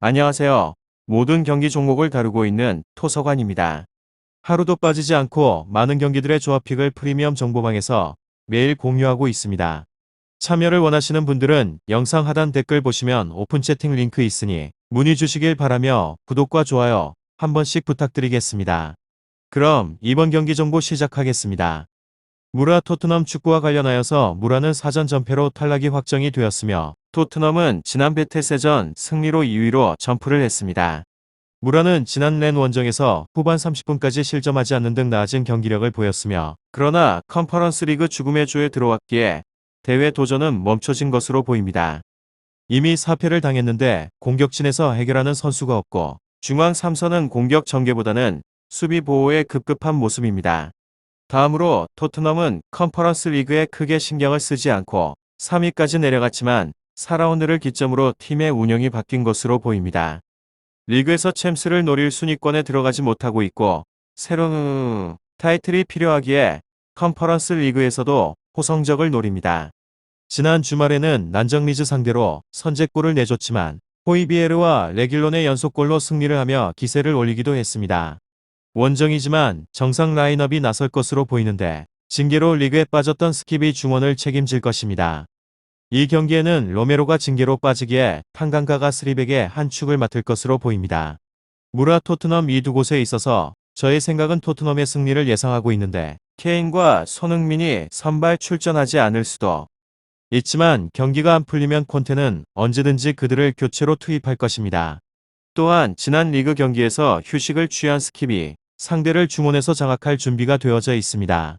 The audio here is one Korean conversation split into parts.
안녕하세요. 모든 경기 종목을 다루고 있는 토서관입니다. 하루도 빠지지 않고 많은 경기들의 조합픽을 프리미엄 정보방에서 매일 공유하고 있습니다. 참여를 원하시는 분들은 영상 하단 댓글 보시면 오픈 채팅 링크 있으니 문의 주시길 바라며 구독과 좋아요 한 번씩 부탁드리겠습니다. 그럼 이번 경기 정보 시작하겠습니다. 무라 토트넘 축구와 관련하여서 무라는 사전 전패로 탈락이 확정이 되었으며 토트넘은 지난 베테세전 승리로 2위로 점프를 했습니다. 무라는 지난 렌 원정에서 후반 30분까지 실점하지 않는 등 나아진 경기력을 보였으며 그러나 컨퍼런스 리그 죽음의 조에 들어왔기에 대회 도전은 멈춰진 것으로 보입니다. 이미 4패를 당했는데 공격진에서 해결하는 선수가 없고 중앙 3선은 공격 전개보다는 수비 보호에 급급한 모습입니다. 다음으로 토트넘은 컨퍼런스 리그에 크게 신경을 쓰지 않고 3위까지 내려갔지만 4라운드를 기점으로 팀의 운영이 바뀐 것으로 보입니다. 리그에서 챔스를 노릴 순위권에 들어가지 못하고 있고 새로운 타이틀이 필요하기에 컨퍼런스 리그에서도 호성적을 노립니다. 지난 주말에는 난정 리즈 상대로 선제골을 내줬지만 호이비에르와 레길론의 연속골로 승리를 하며 기세를 올리기도 했습니다. 원정이지만 정상 라인업이 나설 것으로 보이는데 징계로 리그에 빠졌던 스키비 중원을 책임질 것입니다. 이 경기에는 로메로가 징계로 빠지기에 탄강가가 스리백의 한 축을 맡을 것으로 보입니다. 무라 토트넘 이 두 곳에 있어서 저의 생각은 토트넘의 승리를 예상하고 있는데 케인과 손흥민이 선발 출전하지 않을 수도 있지만 경기가 안 풀리면 콘테는 언제든지 그들을 교체로 투입할 것입니다. 또한 지난 리그 경기에서 휴식을 취한 스킵이 상대를 중원에서 장악할 준비가 되어져 있습니다.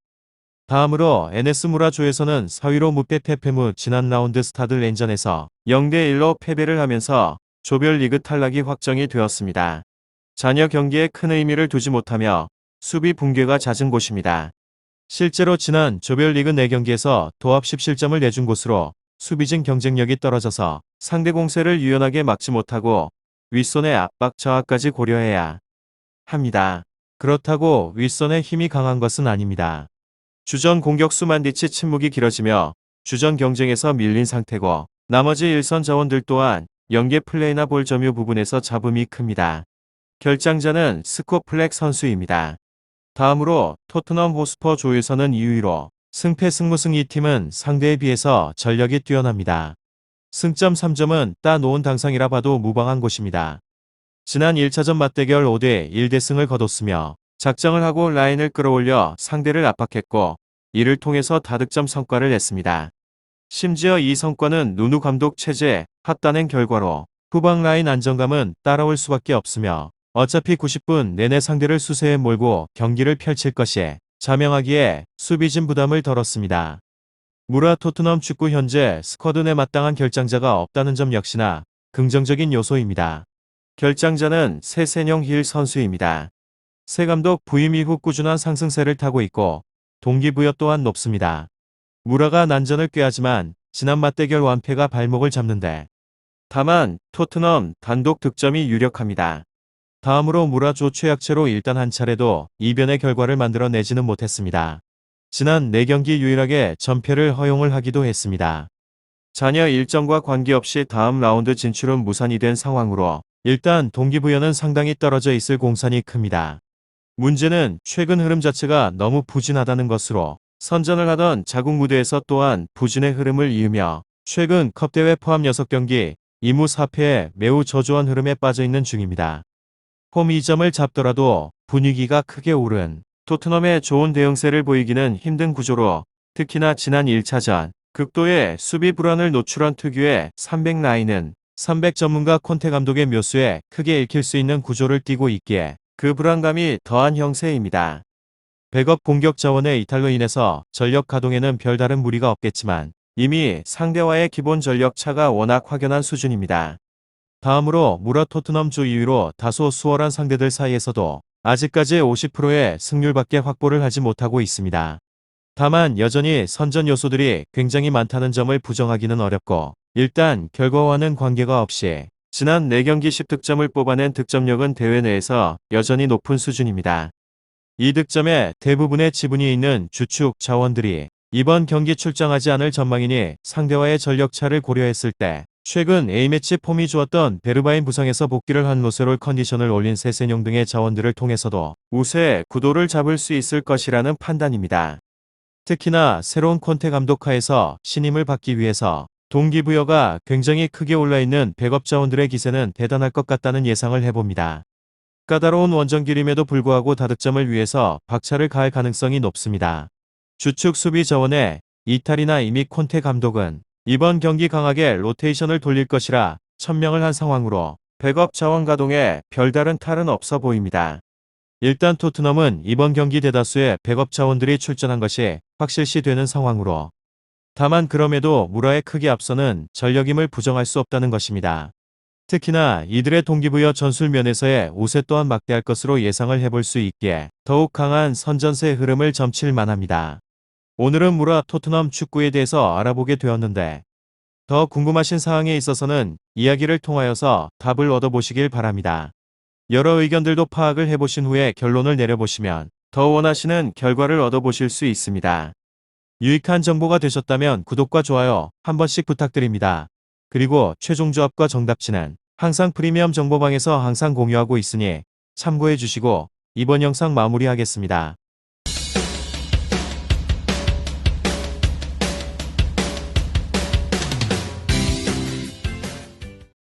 다음으로 NS 무라조에서는 4위로 무패 페페무 지난 라운드 스타드 렌전에서 0대1로 패배를 하면서 조별리그 탈락이 확정이 되었습니다. 잔여 경기에 큰 의미를 두지 못하며 수비 붕괴가 잦은 곳입니다. 실제로 지난 조별리그 4경기에서 도합 17점을 내준 곳으로 수비진 경쟁력이 떨어져서 상대 공세를 유연하게 막지 못하고 윗손의 압박 저하까지 고려해야 합니다. 그렇다고 윗손의 힘이 강한 것은 아닙니다. 주전 공격수 만디치 침묵이 길어지며 주전 경쟁에서 밀린 상태고 나머지 일선 자원들 또한 연계 플레이나 볼 점유 부분에서 잡음이 큽니다. 결장자는 스코 플렉 선수입니다. 다음으로 토트넘 호스퍼 조에서는 2위로 승패 승무승 이 팀은 상대에 비해서 전력이 뛰어납니다. 승점 3점은 따놓은 당상이라 봐도 무방한 곳입니다. 지난 1차전 맞대결 5대1 대승을 거뒀으며 작정을 하고 라인을 끌어올려 상대를 압박했고 이를 통해서 다득점 성과를 냈습니다. 심지어 이 성과는 누누 감독 체제 합단행 결과로 후방 라인 안정감은 따라올 수밖에 없으며 어차피 90분 내내 상대를 수세에 몰고 경기를 펼칠 것이 자명하기에 수비진 부담을 덜었습니다. 무라 토트넘 축구 현재 스쿼드 내 마땅한 결장자가 없다는 점 역시나 긍정적인 요소입니다. 결장자는 세세뇽 힐 선수입니다. 새 감독 부임 이후 꾸준한 상승세를 타고 있고 동기부여 또한 높습니다. 무라가 난전을 꾀하지만 지난 맞대결 완패가 발목을 잡는데 다만 토트넘 단독 득점이 유력합니다. 다음으로 무라조 최약체로 일단 한 차례도 이변의 결과를 만들어내지는 못했습니다. 지난 4경기 유일하게 전패를 허용을 하기도 했습니다. 잔여 일정과 관계없이 다음 라운드 진출은 무산이 된 상황으로 일단 동기부여는 상당히 떨어져 있을 공산이 큽니다. 문제는 최근 흐름 자체가 너무 부진하다는 것으로 선전을 하던 자국 무대에서 또한 부진의 흐름을 이으며 최근 컵대회 포함 6경기 2무 4패에 매우 저조한 흐름에 빠져있는 중입니다. 홈 2점을 잡더라도 분위기가 크게 오른 토트넘의 좋은 대응세를 보이기는 힘든 구조로 특히나 지난 1차전 극도의 수비 불안을 노출한 특유의 300 라인은 300 전문가 콘테 감독의 묘수에 크게 읽힐 수 있는 구조를 띠고 있기에 그 불안감이 더한 형세입니다. 백업 공격 자원의 이탈로 인해서 전력 가동에는 별다른 무리가 없겠지만 이미 상대와의 기본 전력 차가 워낙 확연한 수준입니다. 다음으로 무라 토트넘 조 2위로 다소 수월한 상대들 사이에서도 아직까지 50%의 승률밖에 확보를 하지 못하고 있습니다. 다만 여전히 선전 요소들이 굉장히 많다는 점을 부정하기는 어렵고 일단 결과와는 관계가 없이 지난 4경기 10득점을 뽑아낸 득점력은 대회 내에서 여전히 높은 수준입니다. 이 득점의 대부분의 지분이 있는 주축 자원들이 이번 경기 출장하지 않을 전망이니 상대와의 전력차를 고려했을 때 최근 A매치 폼이 좋았던 베르바인 부상에서 복귀를 한 로세롤 컨디션을 올린 세세뇽 등의 자원들을 통해서도 우세 구도를 잡을 수 있을 것이라는 판단입니다. 특히나 새로운 콘테 감독 하에서 신임을 받기 위해서 동기부여가 굉장히 크게 올라있는 백업 자원들의 기세는 대단할 것 같다는 예상을 해봅니다. 까다로운 원정길임에도 불구하고 다득점을 위해서 박차를 가할 가능성이 높습니다. 주축 수비 자원의 이탈이나 이미 콘테 감독은 이번 경기 강하게 로테이션을 돌릴 것이라 천명을 한 상황으로 백업 자원 가동에 별다른 탈은 없어 보입니다. 일단 토트넘은 이번 경기 대다수의 백업 자원들이 출전한 것이 확실시되는 상황으로 다만 그럼에도 무라의 크게 앞서는 전력임을 부정할 수 없다는 것입니다. 특히나 이들의 동기부여 전술 면에서의 우세 또한 막대할 것으로 예상을 해볼 수 있기에 더욱 강한 선전세 흐름을 점칠 만합니다. 오늘은 무라 토트넘 축구에 대해서 알아보게 되었는데 더 궁금하신 사항에 있어서는 이야기를 통하여서 답을 얻어보시길 바랍니다. 여러 의견들도 파악을 해보신 후에 결론을 내려보시면 더 원하시는 결과를 얻어보실 수 있습니다. 유익한 정보가 되셨다면 구독과 좋아요 한 번씩 부탁드립니다. 그리고 최종 조합과 정답치는 항상 프리미엄 정보방에서 항상 공유하고 있으니 참고해 주시고 이번 영상 마무리하겠습니다.